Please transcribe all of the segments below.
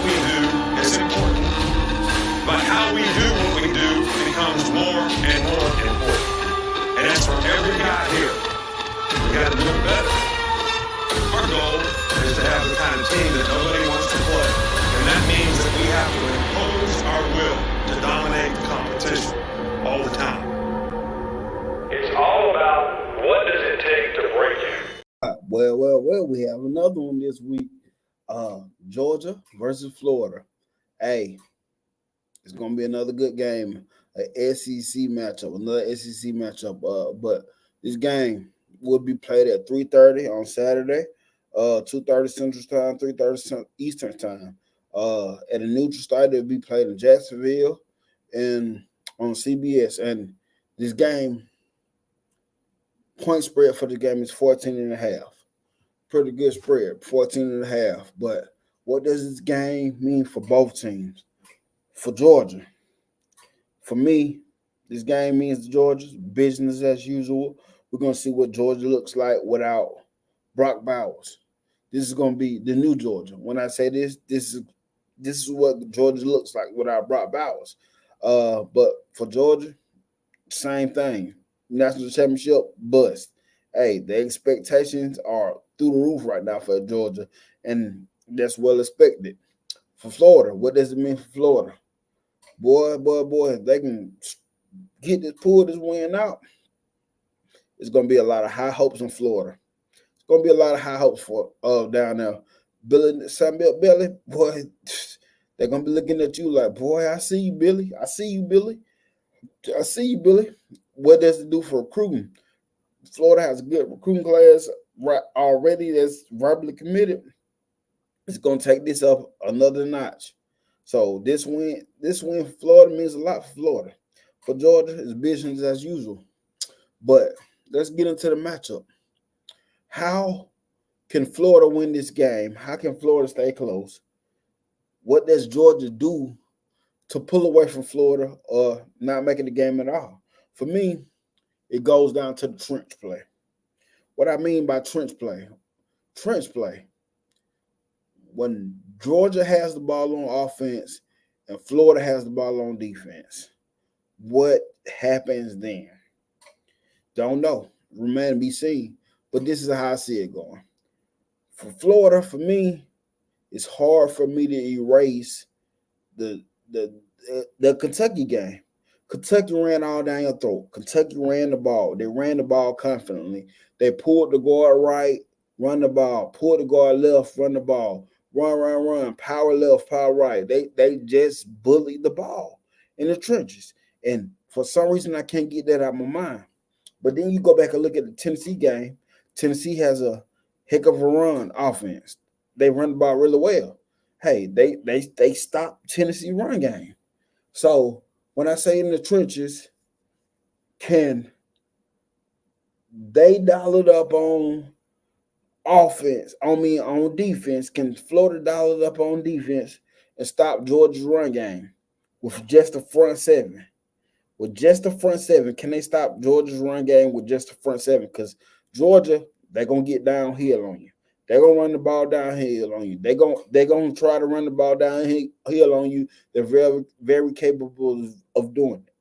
what we do is important, but how we do what we do becomes more and more important. And that's for every guy here. We got to do it better. Our goal is to have the kind of team that nobody wants to play. And that means that we have to impose our will to dominate the competition all the time. It's all about what does it take to break you. Well, we have another one this week. Georgia versus Florida. Hey, it's gonna be another good game. An SEC matchup, another SEC matchup. But this game will be played at 3:30 on Saturday, 2:30 Central Time, 3:30 Eastern Time. At a neutral site, it'll be played in Jacksonville and on CBS. And this game, point spread for the game is 14.5. Pretty good spread, 14.5. But what does this game mean for both teams? For Georgia, for me, this game means Georgia's business as usual. We're going to see what Georgia looks like without Brock Bowers. This is going to be the new Georgia. When I say this is what Georgia looks like without Brock Bowers. But for Georgia, same thing. National championship bust. Hey, the expectations are through the roof right now for Georgia, and that's well expected. For Florida, what does it mean for Florida? Boy, if they can pull this win out, it's going to be a lot of high hopes in Florida. It's going to be a lot of high hopes for down there. Billy, boy, they're going to be looking at you like, boy, I see you, Billy. I see you, Billy. What does it do for recruiting? Florida has a good recruiting class already that's verbally committed. It's going to take this up another notch. So this win for Florida means a lot for Florida. For Georgia, it's business as usual. But let's get into the matchup. How can Florida win this game? How can Florida stay close? What does Georgia do to pull away from Florida or not making the game at all? For me, it goes down to the trench play. What I mean by trench play, when Georgia has the ball on offense and Florida has the ball on defense, what happens then? Don't know. Remain to be seen. But this is how I see it going. For Florida, for me, it's hard for me to erase the Kentucky game. Kentucky ran all down your throat. Kentucky ran the ball. They ran the ball confidently. They pulled the guard right, run the ball. Pulled the guard left, run the ball. Run. Power left, power right. They just bullied the ball in the trenches. And for some reason, I can't get that out of my mind. But then you go back and look at the Tennessee game. Tennessee has a heck of a run offense. They run the ball really well. Hey, they stopped Tennessee run game. So when I say in the trenches, can they dial it up on offense? On defense, can Florida dial it up on defense and stop Georgia's run game with just the front seven? With just the front seven, can they stop Georgia's run game with just the front seven? Because Georgia, they're gonna get downhill on you. They're gonna run the ball downhill on you. They're gonna try to run the ball downhill on you. They're very, very capable of doing it.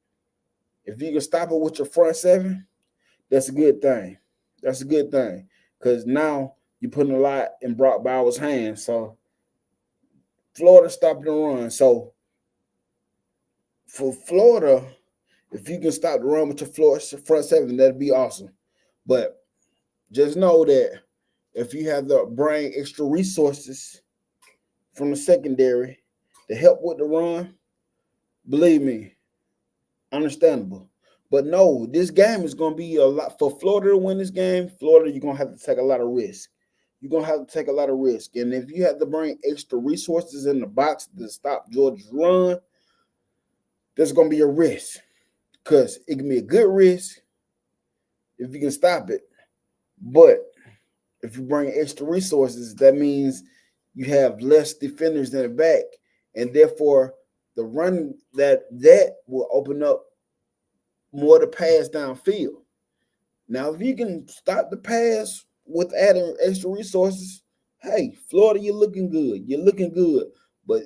If you can stop it with your front seven, that's a good thing. That's a good thing. Because now you're putting a lot in Brock Bowers' hands. So Florida stopping the run. So for Florida, if you can stop the run with your front seven, that'd be awesome. But just know that if you have to bring extra resources from the secondary to help with the run, believe me, understandable. But no, this game is going to be a lot. For Florida to win this game, Florida, you're going to have to take a lot of risk. You're going to have to take a lot of risk. And if you have to bring extra resources in the box to stop Georgia's run, there's going to be a risk. Because it can be a good risk if you can stop it. But if you bring extra resources, that means you have less defenders in the back. And therefore, the run that will open up more to pass downfield. Now, if you can stop the pass with adding extra resources, hey, Florida, you're looking good. You're looking good. But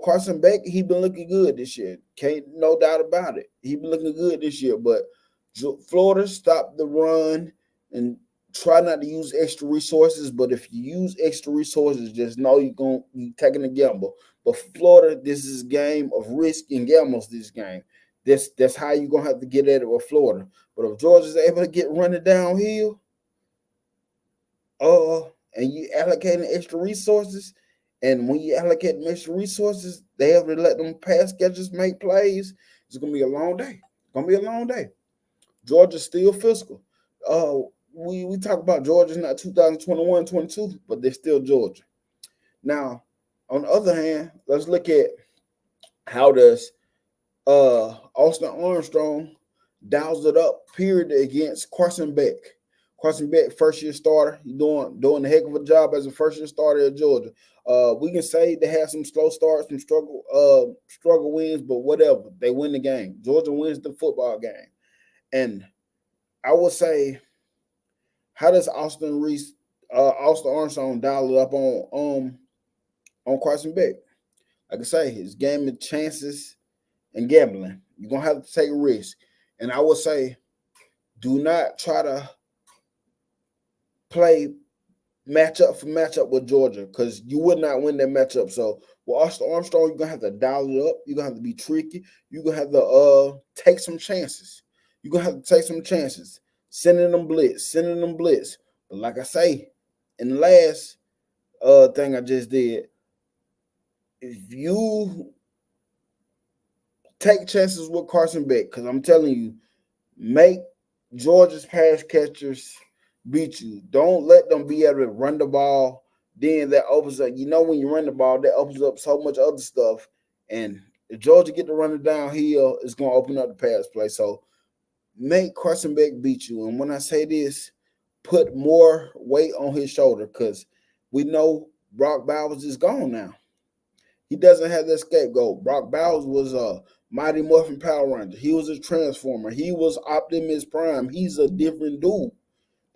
Carson Beck, he been looking good this year. Can't no doubt about it. He been looking good this year. But Florida stopped the run and try not to use extra resources. But if you use extra resources, just know you taking a gamble. But Florida, this is a game of risk and gambles. This game. That's how you're gonna have to get at it with Florida. But if Georgia's able to get running downhill, and you allocating extra resources, and when you allocate extra resources, they have to let them pass catchers make plays. It's gonna be a long day. It's gonna be a long day. Georgia's still fiscal. We talk about Georgia's not 2021, 22, but they're still Georgia. Now, on the other hand, let's look at how does Austin Armstrong dials it up, period, against Carson Beck. Carson Beck, first year starter, he's doing a heck of a job as a first year starter at Georgia. We can say they have some slow starts, some struggle wins, but whatever. They win the game. Georgia wins the football game. And I would say, how does Austin Armstrong dial it up on Carson Beck? Like I say, his game of chances and gambling. You're gonna have to take a risk. And I would say, do not try to play matchup for matchup with Georgia, because you would not win that matchup. So with Austin Armstrong, you're gonna have to dial it up. You're gonna have to be tricky. You're gonna have to take some chances. You're gonna have to take some chances. Sending them blitz. But like I say, in the last thing I just did, if you take chances with Carson Beck, because I'm telling you, make Georgia's pass catchers beat you. Don't let them be able to run the ball. Then that opens up, when you run the ball, that opens up so much other stuff. And if Georgia get to run it downhill, it's going to open up the pass play. So make Carson Beck beat you. And when I say this, put more weight on his shoulder, because we know Brock Bowers is gone now. He doesn't have that scapegoat. Brock Bowers was a Mighty Morphin Power Ranger. He was a Transformer. He was Optimus Prime. He's a different dude.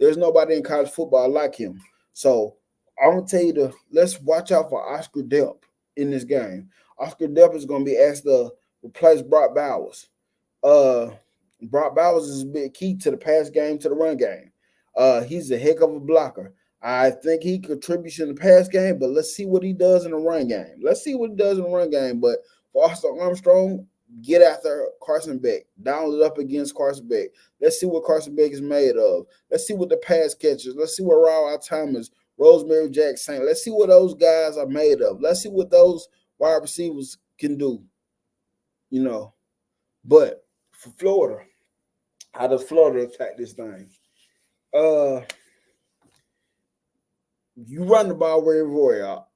There's nobody in college football like him. So I'm going to tell you, let's watch out for Oscar Delp in this game. Oscar Delp is going to be asked to replace Brock Bowers. Brock Bowers is a big key to the pass game, to the run game. He's a heck of a blocker. I think he contributes in the pass game, but let's see what he does in the run game. But for Austin Armstrong, get after Carson Beck. Dial it up against Carson Beck. Let's see what Carson Beck is made of. Let's see what the pass catchers. Let's see what Raul Thomas, Rosemary Jackson. Let's see what those guys are made of. Let's see what those wide receivers can do. But for Florida, how does Florida attack this thing? You run the ball very well.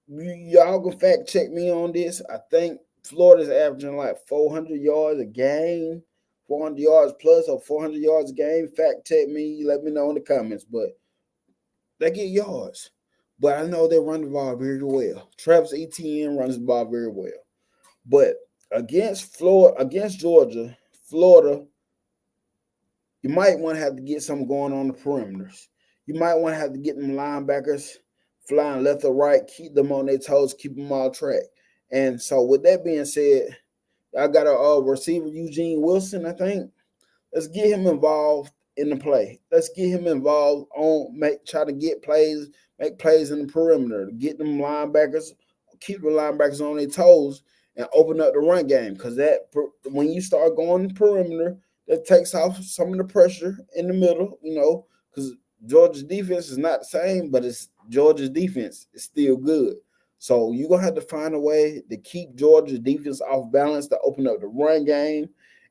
Y'all can fact check me on this. I think Florida's averaging like 400 yards a game, 400 yards plus or 400 yards a game. Fact check me. Let me know in the comments. But they get yards. But I know they run the ball very well. Travis Etienne runs the ball very well. But against Georgia, Florida, you might want to have to get something going on the perimeters. You might want to have to get them linebackers flying left or right, keep them on their toes, keep them on track. And so with that being said, I got a receiver, Eugene Wilson, I think. Let's get him involved in the play. Let's get him involved try to get plays, make plays in the perimeter, get them linebackers, keep the linebackers on their toes, and open up the run game. Because when you start going the perimeter, that takes off some of the pressure in the middle, because Georgia's defense is not the same, but Georgia's defense is still good. So you're going to have to find a way to keep Georgia's defense off balance, to open up the run game.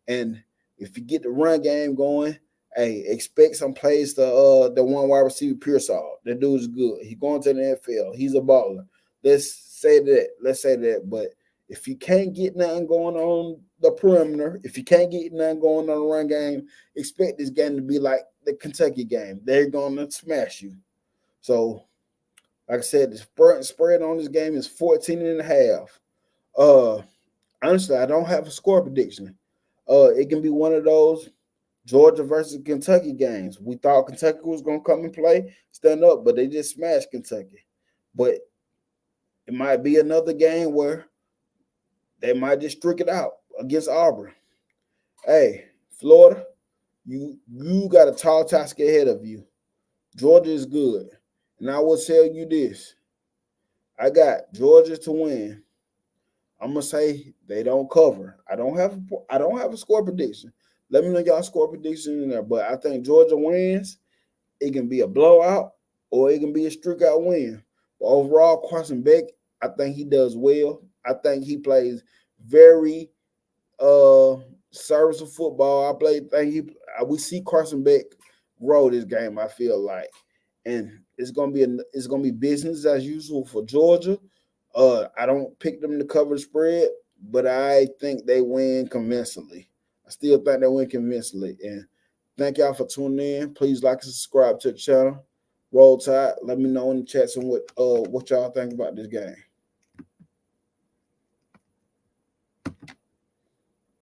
And if you get the run game going, hey, expect some plays to the one wide receiver, Pearsall. That dude is good. He's going to the NFL. He's a baller. Let's say that. But if you can't get nothing going on the perimeter, if you can't get nothing going on the run game, expect this game to be like the Kentucky game. They're going to smash you. So, like I said, the spread on this game is 14.5. Honestly, I don't have a score prediction. It can be one of those Georgia versus Kentucky games. We thought Kentucky was going to come and play, stand up, but they just smashed Kentucky. But It might be another game where they might just streak it out against Auburn. Hey, Florida, you got a tall task ahead of you. Georgia is good. And I will tell you this. I got Georgia to win. I'm gonna say they don't cover. I don't have a score prediction. Let me know y'all score prediction in there. But I think Georgia wins. It can be a blowout or it can be a streak out win. But overall, Carson Beck, I think he does well. I think he plays very serviceable football. We see Carson Beck grow this game, I feel like. And it's gonna be business as usual for Georgia. I don't pick them to cover the spread, but I think they win convincingly. I still think they win convincingly. And thank y'all for tuning in. Please like and subscribe to the channel. Roll Tide. Let me know in the chats and what y'all think about this game.